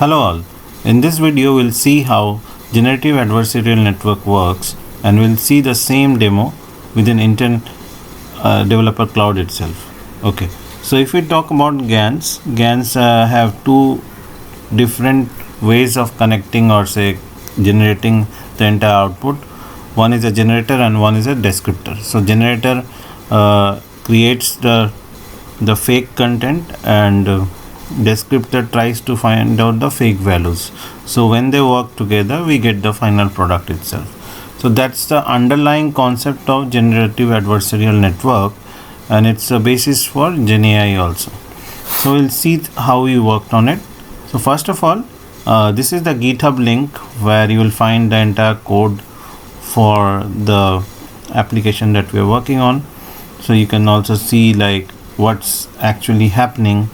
Hello all. In this video we'll see how generative adversarial network works, and we'll see the same demo within Intel Developer Cloud itself. Okay, so if we talk about GANs have two different ways of connecting or say generating the entire output. One is a generator and one is a descriptor. So generator creates the fake content, and descriptor tries to find out the fake values. So when they work together, we get the final product itself. So that's the underlying concept of generative adversarial network, and it's a basis for GenAI also. So we'll see how we worked on it. So first of all, this is the GitHub link where you will find the entire code for the application that we are working on. So you can also see like what's actually happening,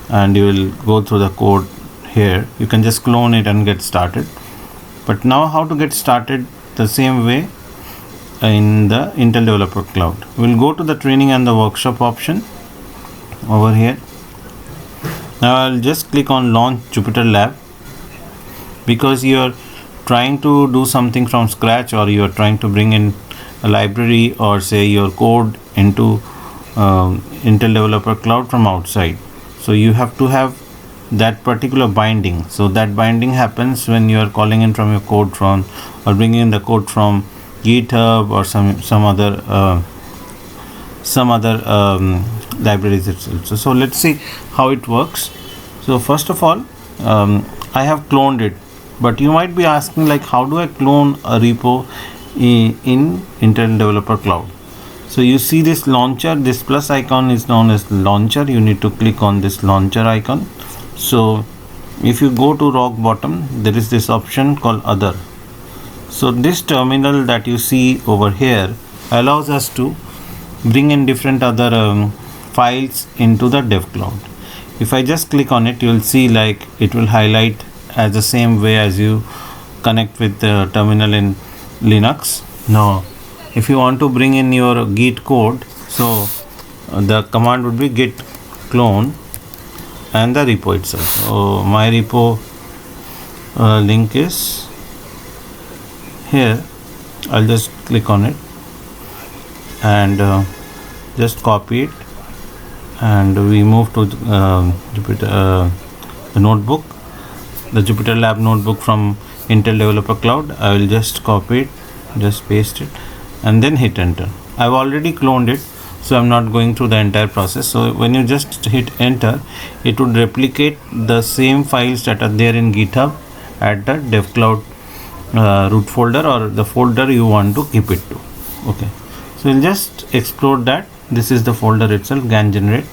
and you will go through the code here. You can just clone it and get started. But now how to get started the same way in the Intel Developer Cloud. We'll go to the training and the workshop option over here. Now I'll just click on launch Jupyter Lab, because you're trying to do something from scratch, or you're trying to bring in a library or say your code into Intel Developer Cloud from outside. So you have to have that particular binding. So that binding happens when you are calling in from your code from, or bringing in the code from GitHub or some other libraries itself. So let's see how it works. So first of all, I have cloned it, but you might be asking like, how do I clone a repo in Intel Developer Cloud? So you see this launcher, this plus icon is known as launcher. You need to click on this launcher icon. So if you go to rock bottom, there is this option called other. So this terminal that you see over here allows us to bring in different other files into the dev cloud. If I just click on it, you will see like it will highlight as the same way as you connect with the terminal in Linux. Now if you want to bring in your git code, so the command would be git clone and the repo itself. So my repo link is here. I'll just click on it and just copy it, and we move to Jupyter, the notebook, the Jupyter Lab notebook from Intel Developer Cloud. I will just copy it, just paste it, and then hit enter. I've already cloned it, so I'm not going through the entire process. So when you just hit enter, it would replicate the same files that are there in GitHub at the dev cloud root folder, or the folder you want to keep it to. Okay, so we'll just explore that. This is the folder itself, GAN generate.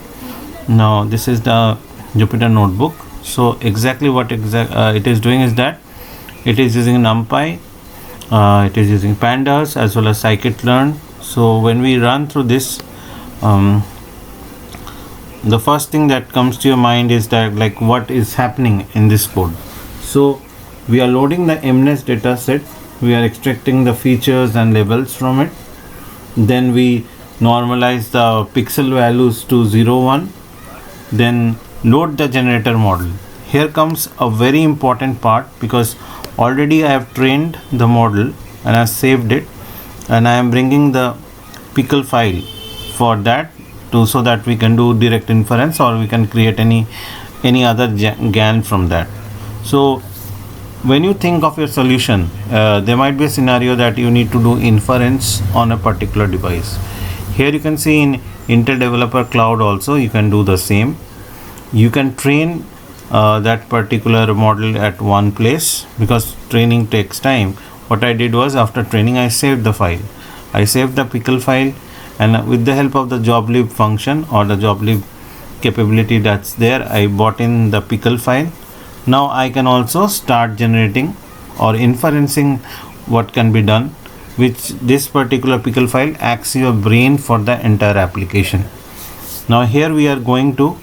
Now this is the Jupyter notebook. So exactly what it is doing is that it is using NumPy, it is using pandas as well as scikit-learn. So when we run through this, the first thing that comes to your mind is that like what is happening in this code. So we are loading the MNIST data set, we are extracting the features and labels from it, then we normalize the pixel values to 0, 1, then load the generator model. Here comes a very important part, because already I have trained the model and I have saved it, and I am bringing the pickle file for that so that we can do direct inference, or we can create any other GAN from that. So when you think of your solution, there might be a scenario that you need to do inference on a particular device. Here you can see in Intel Developer Cloud also you can do the same. You can train that particular model at one place, because training takes time. What I did was, after training, I saved the file. I saved the pickle file, and with the help of the joblib function or the joblib capability that's there, I brought in the pickle file. Now I can also start generating or inferencing what can be done, which this particular pickle file acts your brain for the entire application. Now here we are going to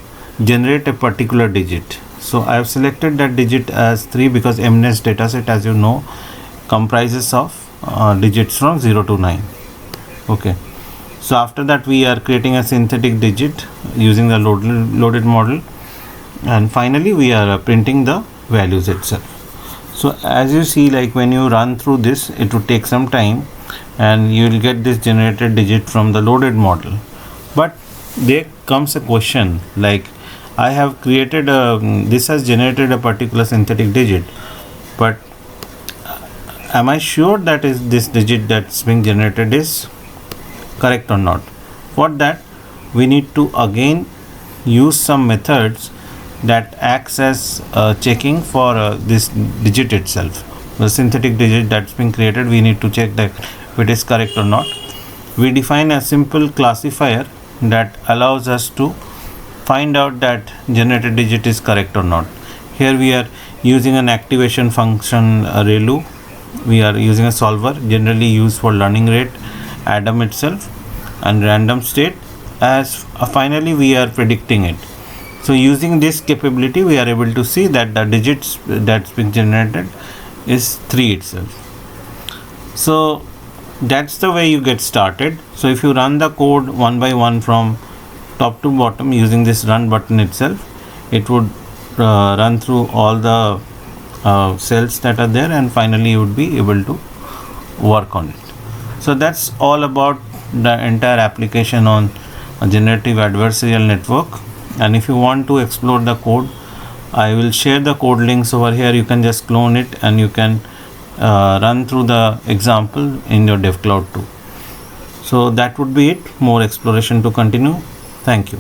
generate a particular digit. So I have selected that digit as 3, because MNIST dataset, as you know, comprises of digits from 0 to 9. Okay, so after that we are creating a synthetic digit using the loaded model, and finally we are printing the values itself. So as you see, like when you run through this, it would take some time and you will get this generated digit from the loaded model. But there comes a question, like I have created this has generated a particular synthetic digit, but am I sure that is this digit that's being generated is correct or not? For that, we need to again use some methods that acts as checking for this digit itself, the synthetic digit that's been created. We need to check that if it is correct or not. We define a simple classifier that allows us to find out that generated digit is correct or not. Here we are using an activation function ReLU. We are using a solver generally used for learning rate, Adam itself, and random state. As finally we are predicting it. So using this capability, we are able to see that the digits that's been generated is 3 itself. So that's the way you get started. So if you run the code one by one from top to bottom using this run button itself, it would run through all the cells that are there, and finally you would be able to work on it. So that's all about the entire application on a generative adversarial network. And if you want to explore the code, I will share the code links over here. You can just clone it and you can run through the example in your DevCloud too. So that would be it. More exploration to continue. Thank you.